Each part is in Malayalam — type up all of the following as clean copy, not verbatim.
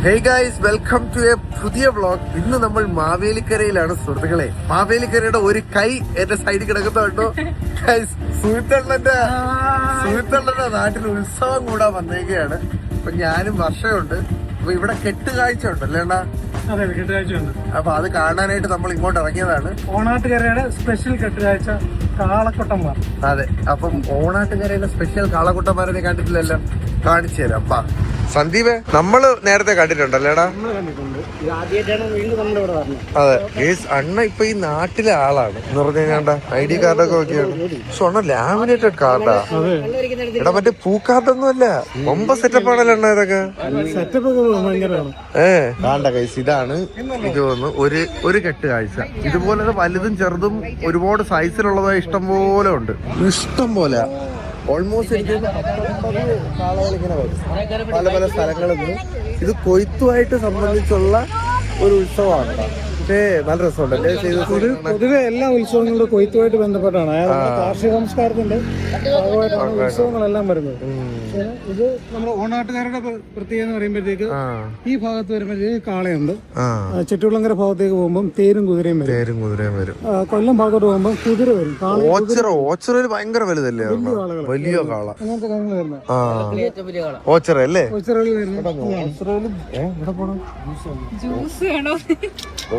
Hey guys, welcome to a പുതിയ വ്ളോഗ്. ഇന്ന് നമ്മൾ മാവേലിക്കരയിലാണ് സുഹൃത്തുക്കളെ. മാവേലിക്കരയുടെ ഒരു കൈ എന്റെ സൈഡിൽ കിടക്കുന്നുണ്ടോ ഗൈസ്? സുഹൃത്തണ്ണന്റെ നാട്ടിൽ ഉത്സവം കൂടാൻ വന്നേക്കുകയാണ്. അപ്പൊ ഞാനും വർഷമുണ്ട്. അപ്പൊ ഇവിടെ കെട്ടുകാഴ്ച ഉണ്ടല്ലേ അണ്ണാ? അതെ, കെട്ടുകാഴ്ചയുണ്ട്. അപ്പൊ അത് കാണാനായിട്ട് നമ്മൾ ഇങ്ങോട്ട് ഇറങ്ങിയതാണ്. ഓണാട്ടുകരയുടെ സ്പെഷ്യൽ കെട്ടുകാഴ്ച കാളക്കൊട്ടന്മാർ. അതെ, അപ്പം ഓണാട്ടുകരയിലെ സ്പെഷ്യൽ കാളക്കുട്ടന്മാരെ കണ്ടിട്ടില്ലല്ലോ, കാണിച്ചു തരാം. അപ്പ സന്ദീപ്, നമ്മള് നേരത്തെ കണ്ടിട്ടുണ്ടല്ലേടാ? അതെ ഗേസ്, അണ്ണ ഇപ്പൊ ഈ നാട്ടിലെ ആളാണ് എന്ന് പറഞ്ഞു കഴിഞ്ഞാ ID കാർഡൊക്കെ നോക്കിയാണ്. പക്ഷെ അണ്ണ ലാമിനേറ്റഡ് കാർഡാ. എടാ മറ്റേ പൂക്കാർഡൊന്നും അല്ല, ഒമ്പ സെറ്റപ്പ് ആണല്ലോ അണ്ണ ഇതൊക്കെ. കാണ്ട ഗൈസ്, ഇതാണ് എനിക്ക് തോന്നുന്നു ഒരു കെട്ട് കാഴ്ച. ഇതുപോലെ വലുതും ചെറുതും ഒരുപാട് സൈസിലുള്ളതായി ഇഷ്ടം പോലെ ഉണ്ട്. ഇഷ്ടം പോലെ ഓൾമോസ്റ്റ് എനിക്ക് കാളകളിങ്ങനെ വരും പല പല സ്ഥലങ്ങളിൽ നിന്ന്. ഇത് കൊയ്ത്തുമായിട്ട് സംബന്ധിച്ചുള്ള ഒരു ഉത്സവമാണ്. പക്ഷേ നല്ല രസമുണ്ടല്ലേ? പൊതുവെ എല്ലാ ഉത്സവങ്ങളും കൊയ്ത്തുമായിട്ട് ബന്ധപ്പെട്ടാണ്. കാർഷിക സംസ്കാരത്തിന്റെ ഭാഗമായിട്ടാണ് ഉത്സവങ്ങളെല്ലാം വരുന്നത്. ഇത് നമ്മുടെ ഓണാട്ടുകാരുടെ പ്രത്യേകത എന്ന് പറയുമ്പോഴത്തേക്ക് ഈ ഭാഗത്ത് വരുമ്പോഴത്തേക്ക് കാളയുണ്ട്. ചെട്ടുകുളങ്കര ഭാഗത്തേക്ക് പോകുമ്പോൾ തേരും കുതിരയും വരും. കൊല്ലം ഭാഗത്തോട്ട് പോകുമ്പോൾ കുതിര വരും. ഓച്ചറ ഭയങ്കര വലുതല്ലേ? വലിയ കാള അങ്ങനത്തെ കാര്യങ്ങൾ വരുന്നത് ഓച്ചറ അല്ലേ? ഓച്ചറയിൽ വരുന്നത്.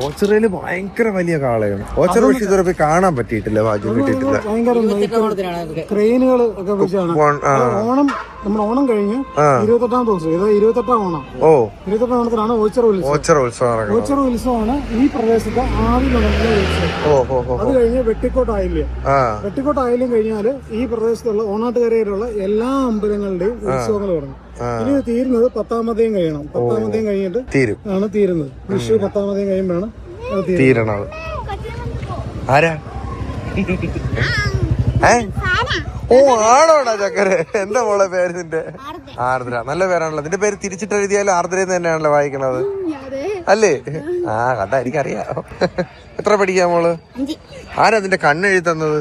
ഓച്ചറയില് ഭയങ്കര വലിയ കാളയാണ്. ഓച്ചറ പക്ഷെ ഇതുവരെ പോയി കാണാൻ പറ്റിയിട്ടില്ല, ഭാഗ്യം കിട്ടിയിട്ടില്ല. ക്രെയിനുകൾ ഒക്കെ വെച്ചാണ് ഓണം. നമ്മുടെ ഓണം കഴിഞ്ഞ് 28-ാം ദിവസം, 28-ാം ഓണം. 28-ാം ഓണത്തിനാണ് ഓച്ചറ ഉത്സവമാണ് ഈ പ്രദേശത്ത് ആദ്യം നടക്കുന്ന ഉത്സവം. അത് കഴിഞ്ഞ് വെട്ടിക്കോട്ടായാലും കഴിഞ്ഞാല് ഈ പ്രദേശത്തുള്ള ഓണാട്ടുകരയിലുള്ള എല്ലാ അമ്പലങ്ങളുടെയും ഉത്സവങ്ങൾ തുടങ്ങും. ഇനി തീരുന്നത് 10-ാമത്തെയും കഴിയണം. 10-ാമത്തെയും കഴിഞ്ഞിട്ട് ആണ് തീരുന്നത്. വിഷു 10-ാമത്തെയും കഴിയുമ്പോഴാണ് തീരണത്. ആരാ? ഓ ആണോടാ ചക്കരെ? എന്താ മോളെ പേര് നിന്റെ? ആർദ്ര. നല്ല പേരാണല്ലോ. നിന്റെ പേര് തിരിച്ചിട്ട് എഴുതിയാലും ആർദ്രയെന്ന് തന്നെയാണല്ലോ വായിക്കണത് അല്ലേ? കണ്ടാ എനിക്കറിയാം. എത്ര പഠിക്കാ മോള്? ആരാ നിന്റെ കണ്ണെഴുതി തന്നത്?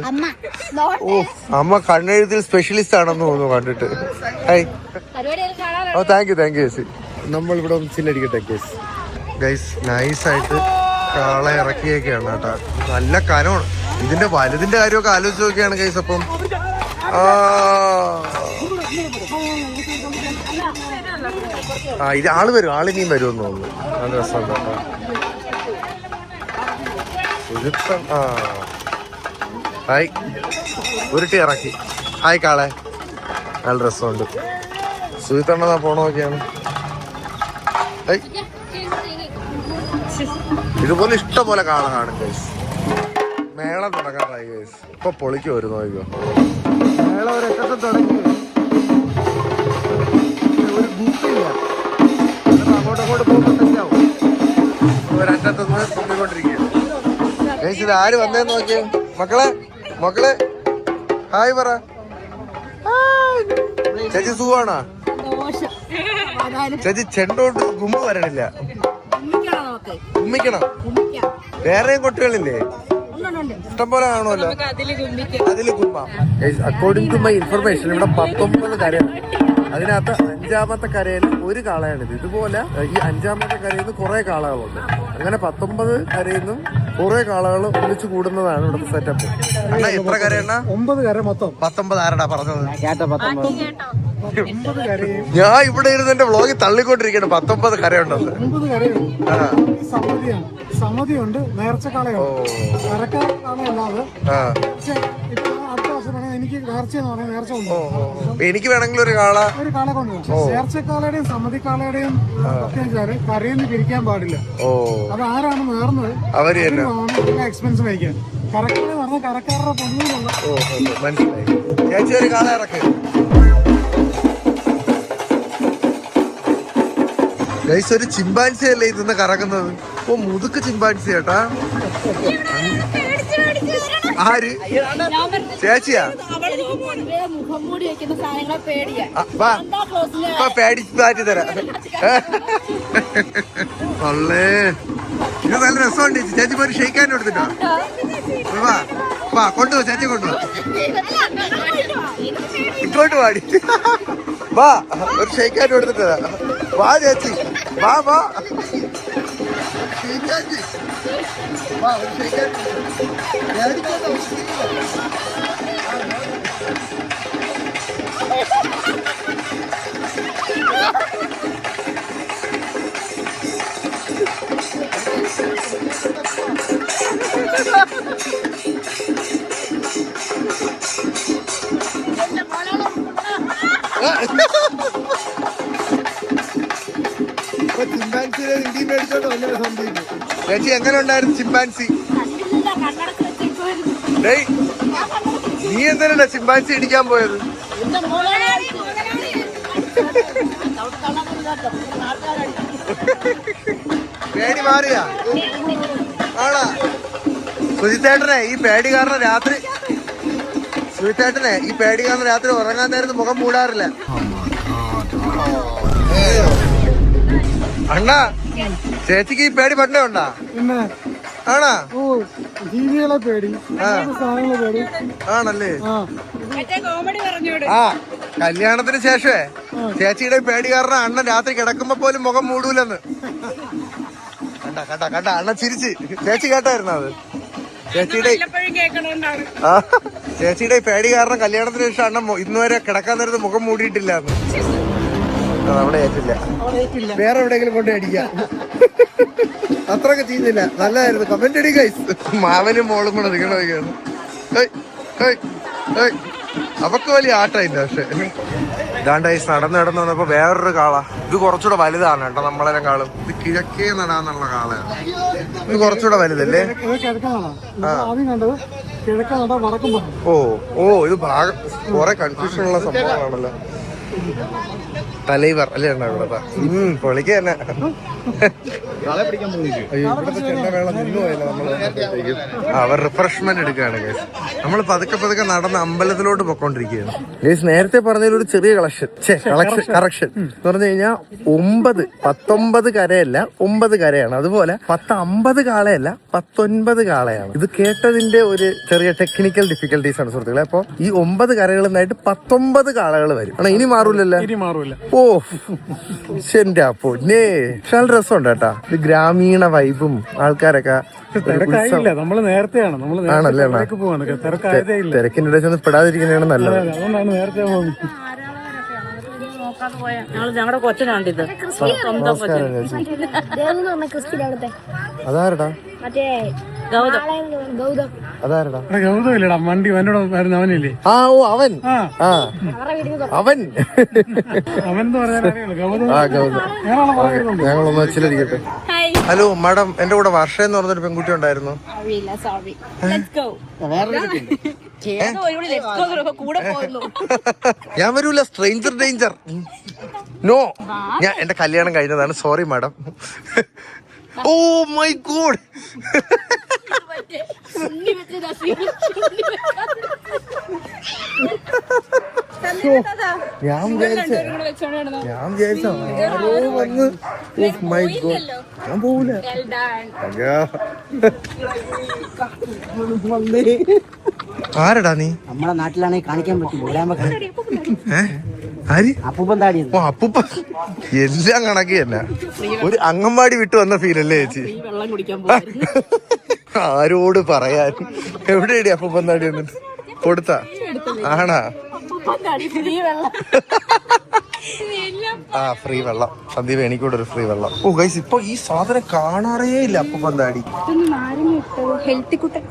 ഓ, അമ്മ കണ്ണെഴുതിൽ സ്പെഷ്യലിസ്റ്റ് ആണെന്ന് തോന്നുന്നു കണ്ടിട്ട്. ഹായ്. ഓ താങ്ക് യു ചേച്ചി. നമ്മൾ ഇവിടെ ഒന്ന് ചില്ലടിക്കട്ടെ കേസ്. ഗൈസ്, നൈസായിട്ട് കാള ഇറക്കിയൊക്കെയാണ് കേട്ടാ. നല്ല കനമാണ്. ഇതിന്റെ വലുതിന്റെ കാര്യമൊക്കെ ആലോചിച്ച് നോക്കിയാണ് ഗൈസ്. അപ്പം ഇത് ആളിനിയും വരുമെന്ന് തോന്നുന്നു. നല്ല രസമുണ്ട് കേട്ടോ. ഹായ്, ഉരുട്ടി ഇറക്കി. ഹായ് കാളെ, നല്ല രസമുണ്ട്. സുഹിത്തണ്ണ പോണോക്കെയാണ്. ഇതുപോലെ ഇഷ്ടം പോലെ കാള കാണും ഗൈസ്. മേളം തുടങ്ങാറായി ഗൈസ്. ഇപ്പൊ പൊളിക്ക് വരും നോക്കിക്കോ. മേളം ഒരറ്റത്ത് തുടങ്ങി, ഒരു ബുക്കില്ല. അങ്ങോട്ടങ്ങോട്ട് പോകുമ്പോൾ തെറ്റാവും. ഒരറ്റത്ത് പൊങ്ങിക്കൊണ്ടിരിക്കുകയാണ് ഗൈസ്. ഇത് ആര് വന്നേന്ന് നോക്കിയേ. മക്കളെ ഹായ് പറ. ചേച്ചി സുഖമാണോ? ചേച്ചി ചെണ്ടോണ്ട് ഗുമ്മ വരണില്ല. ഉമ്മിക്കണം. വേറെയും കൊട്ടുകളില്ലേ? ഇഷ്ടംപോലെ കാണുമല്ലോ. അതില് ഗുമ്മ. അക്കോർഡിംഗ് ടു മൈ ഇൻഫർമേഷൻ ഇവിടെ 19 കരയാണ്. അതിനകത്ത് 5-ാമത്തെ കരയിൽ ഒരു കാളയാണിത്. ഇതുപോലെ ഈ 5-ാമത്തെ കരയിൽ നിന്ന് കുറെ കാളകളുണ്ട്. അങ്ങനെ 19 കരയിൽ നിന്നും കുറെ കാളകൾ ഒന്നിച്ചു കൂടുന്നതാണ് ഇവിടുത്തെ സെറ്റപ്പ്. എത്ര കരയാണ്? 9 കര മൊത്തം. 19 ആരടാ പറഞ്ഞത്? ഞാൻ ഇവിടെ ഇരുന്ന് എന്റെ വ്ളോഗിൽ തള്ളിക്കൊണ്ടിരിക്കണം. 19 കരയുണ്ടെന്ന്. 9 കരയുണ്ട്. സമിതിയുണ്ട്, നേർച്ചക്കാളയുണ്ട്. കരക്കാളയല്ലാതെ എനിക്ക് വേണമെങ്കിൽ ഒരു കാള കൊണ്ടുപോകും. നേർച്ചക്കാളയുടെയും സമിതിക്കാളയുടെയും കരയിൽ പിരിക്കാൻ പാടില്ല. അത് ആരാണ് നേർന്നത് അവര് എക്സ്പെൻസ് വഹിക്കാൻ. കരക്കാളെ പറഞ്ഞ കരക്കാരുടെ പൊന്നിലുള്ള. മനസ്സിലായി. ചേച്ചി ഒരു കാള ഇറക്ക്. ഗൈസ്, ഒരു ചിമ്പാൻസി അല്ലേ ഇതിന്ന് കറങ്ങുന്നത്? ഓ, മുതുക്ക് ചിമ്പാൻസി ചേട്ടാ. ആര്? ചേച്ചിയാ? പേടിച്ചു തരാം. അല്ലേ, ഇത് നല്ല രസമുണ്ട്. ചേച്ചി പോയി ഷെയ്ക്കാൻ എടുത്തിട്ടോ. കൊണ്ടുപോ ചേച്ചി, കൊണ്ടുപോ. ഇങ്ങോട്ട് പാടി. വാ, ഒരു ഷെയ്ക്കാൻ എടുത്തിട്ടാ. വാ ചേച്ചി. വാ വാ. ചിമ്പാൻസിനെ ഇന്ത്യ മേടിച്ചോണ്ട് വന്ന സന്ദീപ്. ചേച്ചി എങ്ങനെ ഉണ്ടായിരുന്നു ചിമ്പാൻസി? ഡേയ്, നീ എന്തിനാ ചിമ്പാൻസി ഇടിക്കാൻ പോയത്? പേടി മാറിയാ ആണാ? സുജിത്തേട്ടനെ ഈ പേടി കാരണം രാത്രി ഉറങ്ങാൻ നേരത്ത് മുഖം മൂടാറില്ല. അണ്ണാ, ചേച്ചിക്ക് ഈ പേടി പണ്ടേ ഉണ്ടാ? പിന്നെ ആണാ? ജീവികളെ പേടി, സാധനങ്ങളെ പേടി. ആണല്ലേ? ആ, കല്യാണത്തിന് ശേഷമേ ചേച്ചിയുടെ പേടി കാരണം അണ്ണൻ രാത്രി കിടക്കുമ്പോ പോലും മുഖം മൂടൂലെന്ന്. കണ്ട അണ്ണൻ ചിരിച്ച്. ചേച്ചി കേട്ടായിരുന്നു അത്? ചേച്ചിയുടെ പേടി കാരണം കല്യാണത്തിന് ശേഷം അണ്ണൻ ഇന്നുവരെ കിടക്കാൻ നേരത്ത് മുഖം മൂടിയിട്ടില്ല. അവിടെ ഏറ്റില്ല, വേറെ എവിടെയെങ്കിലും കൊണ്ട് അടിക്കാം. അത്രയൊക്കെ ചെയ്യുന്നില്ല. നല്ലതായിരുന്നു. കമന്റ് അടി ഗൈസ്. മാവനും മോളും കൂടെ നിൽക്കണമൊക്കെയാണ്. അവക്ക് വലിയ ആട്ടമില്ല. പക്ഷെ ഇതാണ്ട് ഗൈസ് നടന്ന് വന്നപ്പോ വേറൊരു കാള. ഇത് കുറച്ചുകൂടെ വലുതാണ് കേട്ടോ നമ്മളെല്ലാം കാളും. ഇത് കിഴക്കേ നടാന്നുള്ള കാളയാണ്. ഇത് കുറച്ചുകൂടെ വലുതല്ലേ? ഓ ഇത് ഭാഗം കുറെ കൺഫ്യൂഷൻ ഉള്ള സംഭവമാണല്ലോ. തലൈവർ അല്ലേ ഇവിടത്തെ? പൊളിക്ക് തന്നെ. ഇവിടുത്തെ ചെണ്ടമേളം നിന്നു പോയല്ലോ നമ്മള്. അവർ റിഫ്രഷ്മെന്റ് എടുക്കുകയാണ് ഗൈസ്. നമ്മൾ പതുക്കെ നടന്ന് അമ്പലത്തിലോട്ട് പൊക്കോണ്ടിരിക്കുകയാണ് ഗൈസ്. നേരത്തെ പറഞ്ഞതിലൊരു ചെറിയ കറക്ഷൻ എന്ന് പറഞ്ഞു കഴിഞ്ഞാൽ 19 കരയല്ല, 9 കരയാണ്. അതുപോലെ 50 കാളയല്ല, 19 കാളയാണ്. ഇത് കേട്ടതിന്റെ ഒരു ചെറിയ ടെക്നിക്കൽ ഡിഫിക്കൽട്ടീസ് ആണ് സുഹൃത്തുക്കളെ. അപ്പൊ ഈ 9 കരകളിൽ നിന്നായിട്ട് 19 കാളകൾ വരും. ഇനി മാറൂലല്ലോ? ഓ ശരിന്റെ പൊന്നേ. പക്ഷെ നല്ല രസമുണ്ട് കേട്ടാ. ഇത് ഗ്രാമീണ വൈബും ആൾക്കാരൊക്കെ നമ്മള് നേരത്തെയാണ് ആണല്ലേ? തിരക്കിന്റെ ഇടയിൽ ചെന്ന് പെടാതിരിക്കുന്നതാണ് നല്ലത്. ഞങ്ങളുടെ കൊച്ചനാണ്ടിത്. അതാരടാ? അതാരടാ? ഗൗതമില്ലടാ, വണ്ടി അവനില്ലേ? ആ ഓ അവൻ. അവൻ ഞങ്ങളൊന്ന് വെച്ചിലിരിക്കട്ടെ. ഹലോ മാഡം, എന്റെ കൂടെ വർഷ എന്ന് പറഞ്ഞൊരു പെൺകുട്ടി ഉണ്ടായിരുന്നു. ഞാൻ വരൂല. Stranger danger. നോ, ഞാൻ എന്റെ കല്യാണം കഴിഞ്ഞതാണ്. Sorry madam. Oh my god. ഞാൻ വിചാരിച്ച ആരോ വന്ന്. മൈ ഗോഡ്, ഞാൻ പോവൂല. ആരടാ നീ? നമ്മുടെ നാട്ടിലാണെങ്കിൽ കാണിക്കാൻ പറ്റും. ഓ അപ്പൂപ്പ. എല്ലാം കണക്ക് തന്നെ. ഒരു അംഗൻവാടി വിട്ടു വന്ന ഫീലല്ലേ ചേച്ചി? ആരോട് പറയാൻ. എവിടെയാടി അപ്പൂപ്പന്താടി വന്നിട്ട് കൊടുത്ത? ആണാ? ആ ഫ്രീ വെള്ളം. സന്ദീപ് എനിക്കൂടെ ഒരു ഫ്രീ വെള്ളം. ഓ ഗൈസ്, ഇപ്പൊ ഈ സാധനം കാണാറേ ഇല്ല അപ്പൂപ്പന്താടി.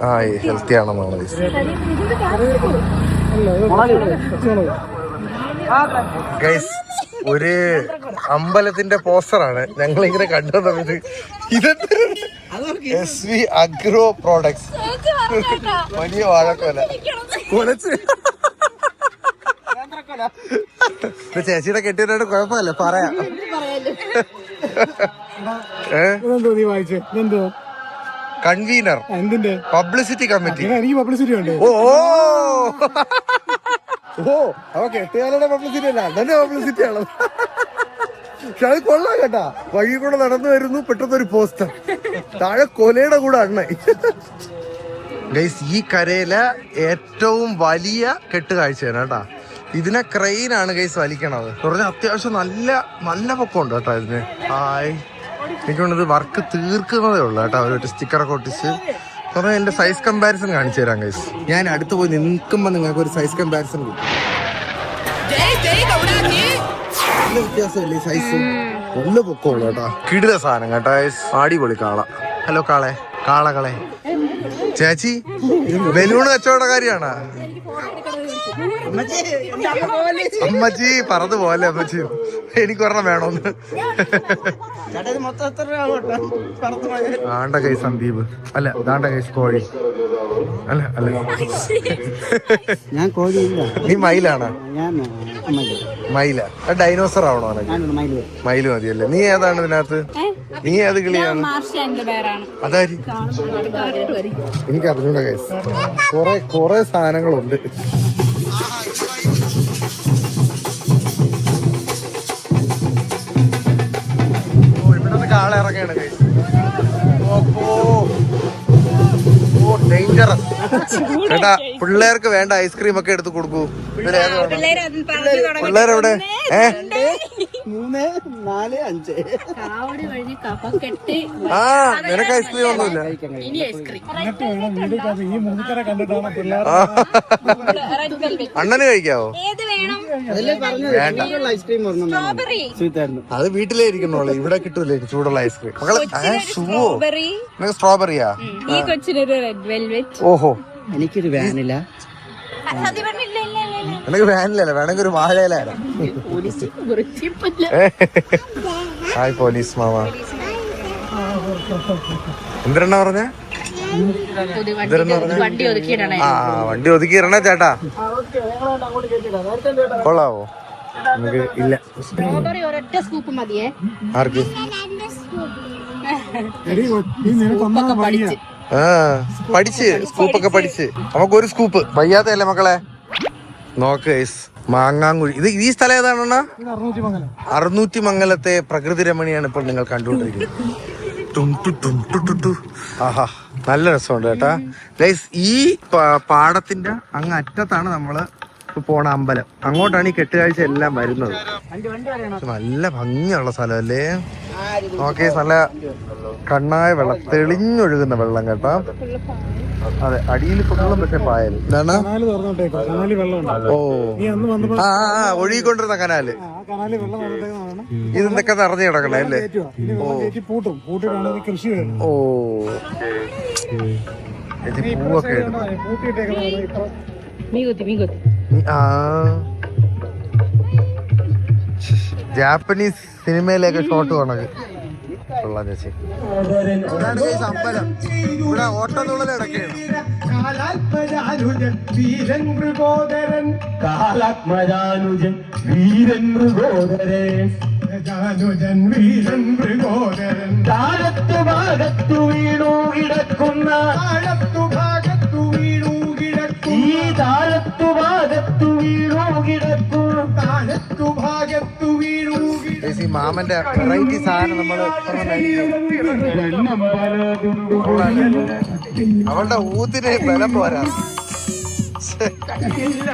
ആ ഹെൽത്തി ആണെന്നാണ് ഗൈസ്. ഒരു അമ്പലത്തിന്റെ പോസ്റ്ററാണ് ഞങ്ങളിങ്ങനെ കണ്ടുവന്നത്. SV agro products. വലിയ വാഴക്കോല കുലച്ച്. ചേച്ചിയുടെ കെട്ടിയവരോട് കുഴപ്പമില്ല, പറയാം. Convener publicity committee. ഓ അവ കെട്ടിയാളുടെ പബ്ലിസിറ്റി അല്ല, അണ്ണന്റെ പബ്ലിസിറ്റി ആണ്. പക്ഷെ അത് കൊള്ളാം കേട്ടാ. വഴി കൂടെ നടന്നു വരുന്നു, പെട്ടെന്നൊരു പോസ്റ്റർ, താഴെ കൊലയുടെ കൂടെ അണ്ണ. ഗൈസ്, ഈ കരയിലെ ഏറ്റവും വലിയ കെട്ടുകാഴ്ചയാണ് കേട്ടാ. ഇതിനെ ക്രെയിനാണ് ഗൈസ് വലിക്കണത്. പറഞ്ഞാൽ അത്യാവശ്യം നല്ല പൊക്കമുണ്ട് കേട്ടോ ഇതിന്. ഹായ്, എനിക്കൊണ്ടത് വർക്ക് തീർക്കുന്നതേ ഉള്ളു കേട്ടോ. അവരൊരു സ്റ്റിക്കറൊക്കെ ഒട്ടിച്ച് പറഞ്ഞാൽ എന്റെ സൈസ് കമ്പാരിസൺ കാണിച്ചു തരാം ഗൈസ്. ഞാൻ അടുത്ത് പോയി നിൽക്കുമ്പോൾ നിങ്ങൾക്ക് ഒരു സൈസ് കമ്പാരിസൺ കിട്ടും. നല്ല വ്യത്യാസമല്ലേ സൈസ്? നല്ല പൊക്കമുള്ളു കേട്ടോ. കിടില സാധനം കേട്ടോ. അടിപൊളി കാള. ഹലോ കാളകളെ ചേച്ചി, ബലൂണ് കച്ചവടക്കാരിയാണ് അമ്മച്ചി. പറന്നു പോലെ അമ്മച്ചി, എനിക്ക് ഒരെണ്ണം വേണോന്ന്. ദാണ്ട കൈ സന്ദീപ്, അല്ല ദാണ്ട കൈ കോഴി, അല്ല ഞാൻ കോഴിയില്ല. നീ മയിലാണ്? മയില. ഡൈനോസർ ആവണോ? മയില് മതിയല്ലേ. നീ ഏതാണ് ഇതിനകത്ത്? നീ ഏത് കിളിയാണ്? അതാരി എനിക്ക് അറിഞ്ഞൂടാ കൈസ്. കൊറേ സാധനങ്ങളുണ്ട്. ഇവിടെ കാള ഇറങ്ങാണ് കൈസ്. ഡേഞ്ചറസ് ചേട്ടാ. പിള്ളേർക്ക് വേണ്ട ഐസ്ക്രീം ഒക്കെ എടുത്ത് കൊടുക്കൂ. പിള്ളേരെവിടെ? 3, 4, 5. ആ, നിനക്ക് ഐസ്ക്രീം ഒന്നുമില്ല? അണ്ണന് കഴിക്കാവോ? വേണ്ട, അത് വീട്ടിലേ ഇരിക്കണോളൂ. ഇവിടെ കിട്ടൂലേ ചൂടുള്ള ഐസ്ക്രീം? സ്ട്രോബെറിയാ? ഓഹോ, എനിക്കൊരു വാനില. എനിക്ക് വാനിലല്ല, വേണമെങ്കിൽ ഒരു വാഴയിലാണ്. Hi police mama. എന്തിനാ പറഞ്ഞ? ആ, വണ്ടി ഒതുക്കിയിരണേ ചേട്ടാ. കൊള്ളാവോ? നമുക്ക് ഇല്ല. ആർക്ക്? പഠിച്ച് സ്കൂപ്പൊക്കെ പഠിച്ച് നമുക്കൊരു സ്കൂപ്പ് വയ്യാത്തല്ലേ മക്കളെ. നോക്ക് മാങ്ങാങ്കുഴി. ഇത് ഈ സ്ഥലം ഏതാണെന്നാ? അറുന്നൂറ്റിമംഗലത്തെ പ്രകൃതി രമണിയാണ് ഇപ്പോൾ നിങ്ങൾ കണ്ടുകൊണ്ടിരിക്കുന്നത്. ആഹാ, നല്ല രസമുണ്ട് കേട്ടാ ഗൈസ്. ഈ പാടത്തിന്റെ അങ്ങ് അറ്റത്താണ് നമ്മള് പോണ അമ്പലം. അങ്ങോട്ടാണ് ഈ കെട്ടുകാഴ്ച എല്ലാം വരുന്നത്. നല്ല ഭംഗിയുള്ള സ്ഥലമല്ലേ? ഓക്കെ, നല്ല കണ്ണായ വെള്ളം, തെളിഞ്ഞൊഴുകുന്ന വെള്ളം കേട്ടാ. അതെ, അടിയിൽ ഫുള്ളും പക്ഷെ പായൽ. എന്താണ്? ഓ, ആ ഒഴുകിക്കൊണ്ടിരുന്ന കനാല്. ഇത് എന്തൊക്കെ നിറഞ്ഞു കിടക്കണേ അല്ലേ? ഓ, പൂവൊക്കെ ജാപ്പനീസ് സിനിമയിലേക്ക് ഷോട്ട് കണക്ക് കൊള്ളാം ചേച്ചി. അമ്പലം ഇവിടെ ഓട്ടത്തുള്ളൽ ഇടയ്ക്കാണ്. വീരൻ മൃഗോദരൻ താഴത്തു ഭാഗത്തു വീണു കിടക്കുന്ന ഈ താഴത്തു ഭാഗത്തു വീണു കിടക്കും. മാമന്റെ വെറൈറ്റി സാധനം നമ്മള് അവളുടെ ഊത്തിന് ബലം പോരാ.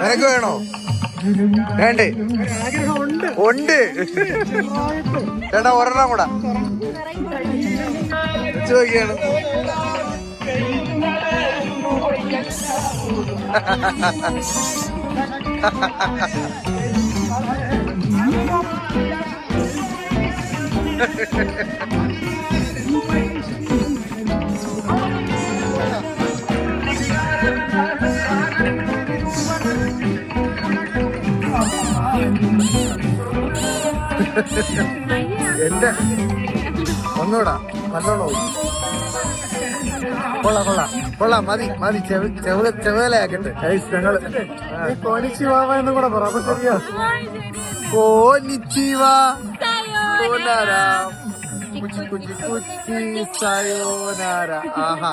നിനക്ക് വേണോ? വേണ്ടേ? ഉണ്ട് ചേട്ടാ, ഒരെണ്ണം കൂടെ ചോദിക്കാണ്. എന്റെ ഒന്നൂടാ നല്ലോണം കൊള്ളാം. മതി ചെവലയാക്കട്ടെ. ഞങ്ങള് കോനിച്ചിവാന്ന് കൂടെ പറ. അപ്പൊ ശരിയാ. കോനിച്ചിവാ ആഹാ,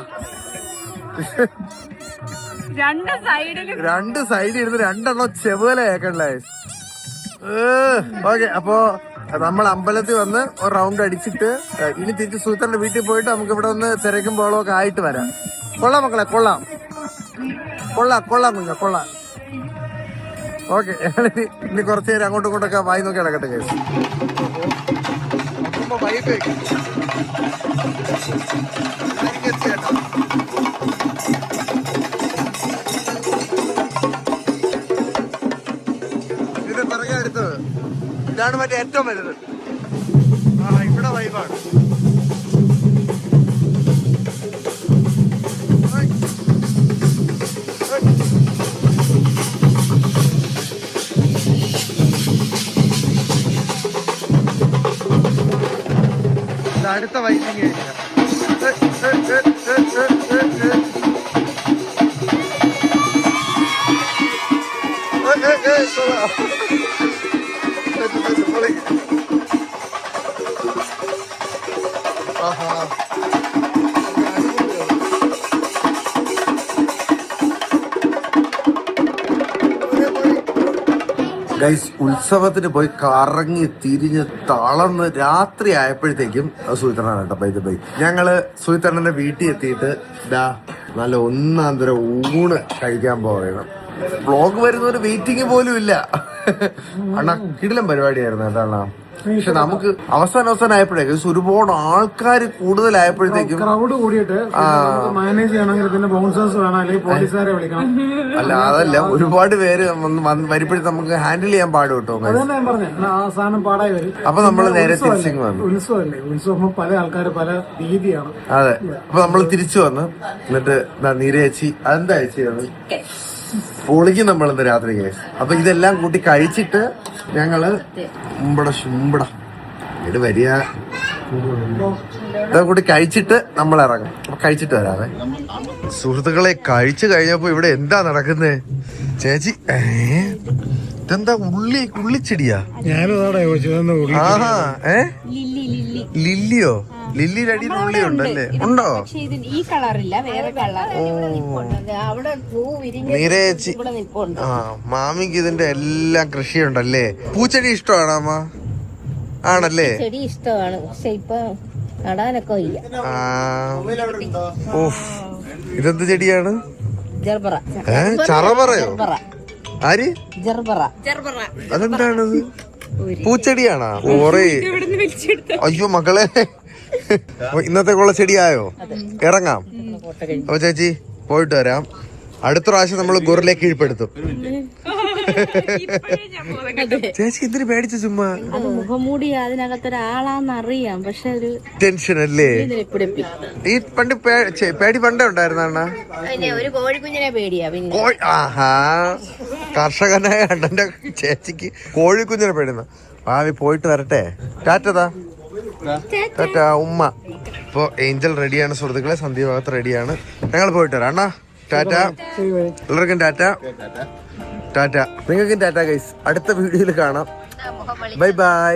രണ്ട് സൈഡിൽ ഇരുന്ന് രണ്ടെണ്ണം ചെവലയാക്കണ്ടേ. ഓക്കെ, അപ്പോ നമ്മൾ അമ്പലത്തിൽ വന്ന് ഒരു റൗണ്ട് അടിച്ചിട്ട് ഇനി തിരിച്ച് സൂത്രന്റെ വീട്ടിൽ പോയിട്ട് നമുക്ക് ഇവിടെ ഒന്ന് തിരക്കും ബോളവും ഒക്കെ ആയിട്ട് വരാം. കൊള്ളാം മക്കളെ, കൊള്ളാം കുഞ്ഞ, കൊള്ളാം. ഓക്കെ ഇനി കുറച്ച് നേരം അങ്ങോട്ടും ഇങ്ങോട്ടൊക്കെ വായി നോക്കി നടക്കട്ടെ കേസ്. ഇതിന്റെ പിറകെ അടുത്തത് ഇതാണ് മറ്റേ ഏറ്റവും വലുത്. ഇവിടെ വൈബാണ്. അടുത്ത വൈകിങ് ഗൈസ്, ഉത്സവത്തിന് പോയി കറങ്ങി തിരിഞ്ഞ് തളർന്ന് രാത്രി ആയപ്പോഴത്തേക്കും സുഹിത്തണ്ണാണ് കേട്ടോ. ബൈ ഞങ്ങള് സുഹിത്തണ്ണന്റെ വീട്ടിൽ എത്തിയിട്ട് നല്ല ഒന്നാം തരം ഊണ് കഴിക്കാൻ പോകണം. വ്ളോഗ് വരുന്നൊരു വെയിറ്റിംഗ് പോലും ഇല്ല. അണ്ണാ കിടിലം പരിപാടിയായിരുന്നു കേട്ടോ അണ്ണാ. പക്ഷെ നമുക്ക് അവസാനം ആയപ്പോഴേക്കും ഒരുപാട് ആൾക്കാർ കൂടുതലായപ്പോഴത്തേക്കും ക്രൗഡ് കൂടിയിട്ട് മാനേജ് ചെയ്യണമെങ്കിൽ പിന്നെ ബൗൺസേഴ്സ് വേണം, അല്ലെങ്കിൽ പോലീസുകാരെ വിളിക്കണം. അല്ല അതല്ല, ഒരുപാട് പേര് വരുമ്പോഴത്തേക്ക് നമുക്ക് ഹാൻഡിൽ ചെയ്യാൻ പാട് കിട്ടും. അതന്നെ ഞാൻ പറഞ്ഞു, ആ സാധനം പാടായി വരും. അപ്പൊ നമ്മള് നേരെ തിരിച്ചിങ് വന്നു. ഉത്സവമല്ലേ, ഉത്സവം പല ആൾക്കാർ പല രീതിയാണ്. അതെ, അപ്പൊ നമ്മള് തിരിച്ചു വന്ന് എന്നിട്ട് നീരേച്ചി അതെന്താ ചേച്ചി പൊളിക്കും നമ്മളിന്ന് രാത്രി കേസ്. അപ്പൊ ഇതെല്ലാം കൂട്ടി കഴിച്ചിട്ട് ഞങ്ങള് ഇത് വരിക ഇതൊക്കെ കൂട്ടി കഴിച്ചിട്ട് നമ്മൾ ഇറങ്ങും. അപ്പൊ കഴിച്ചിട്ട് വരാതെ സുഹൃത്തുക്കളെ. കഴിച്ചു കഴിഞ്ഞപ്പോ ഇവിടെ എന്താ നടക്കുന്നേ ചേച്ചി? ഇതെന്താ ഉള്ളിച്ചെടിയാ? ഞാനും ആഹാ. ലില്ലിയോ? ലില്ലിയുടെ അടിയിൽ ഉള്ളി ഉണ്ടല്ലേ? ഉണ്ടോ? ഈ കളറില്ല, വേറെ കളർ. നീരേച്ചി മാമിക്ക് ഇതിന്റെ എല്ലാം കൃഷിയുണ്ടല്ലേ? പൂച്ചെടി ഇഷ്ടമാണോ അമ്മ? ആണല്ലേ? ചെടി ഇഷ്ടമാണ്, പക്ഷെ ഇപ്പൊ നടാനൊക്കെ ഇല്ല. ഇതെന്ത് ചെടിയാണ്? ജർബറ. ചറബറയോ? ആര്? ജർബറ. അതെന്താണത്? പൂച്ചെടിയാണോ? ഓറേ അയ്യോ മക്കളെ, ഇന്നത്തേക്കുള്ള ചെടിയായോ? ഇറങ്ങാം. ഓ ചേച്ചി പോയിട്ട് വരാം. അടുത്ത പ്രാവശ്യം നമ്മൾ ഗൊറിലെ കീഴ്പ്പെടുത്തും. ചേച്ചി എന്തിനു പേടിച്ചു ചുമ്മാ? മുഖംമൂടി അതിനകത്തൊരാളാന്നറിയാം, പക്ഷെ ഒരു ടെൻഷൻ അല്ലേ? ഈ പണ്ട് പേടി പണ്ടേ ഉണ്ടായിരുന്ന ഒരു കോഴിക്കുഞ്ഞിനെ പേടിയാ. പിന്നെ ആഹാ, കർഷകനായ അണ്ണന്റെ ചേച്ചിക്ക് കോഴിക്കുഞ്ഞിനെ പേടുന്ന. ഭാവി പോയിട്ട് വരട്ടെ. ടാറ്റതാ ടാറ്റാ ഉമ്മ. ഇപ്പൊ ഏഞ്ചൽ റെഡിയാണ് സുഹൃത്തുക്കളെ, സന്ധ്യ ഭാഗത്ത് റെഡിയാണ്. ഞങ്ങൾ പോയിട്ട് വരാം അണ്ണാ. ടാറ്റ എല്ലാവർക്കും. ടാറ്റ ടാറ്റ. നിങ്ങൾക്കും ടാറ്റ ഗൈസ്. അടുത്ത വീഡിയോയിൽ കാണാം. Bye bye.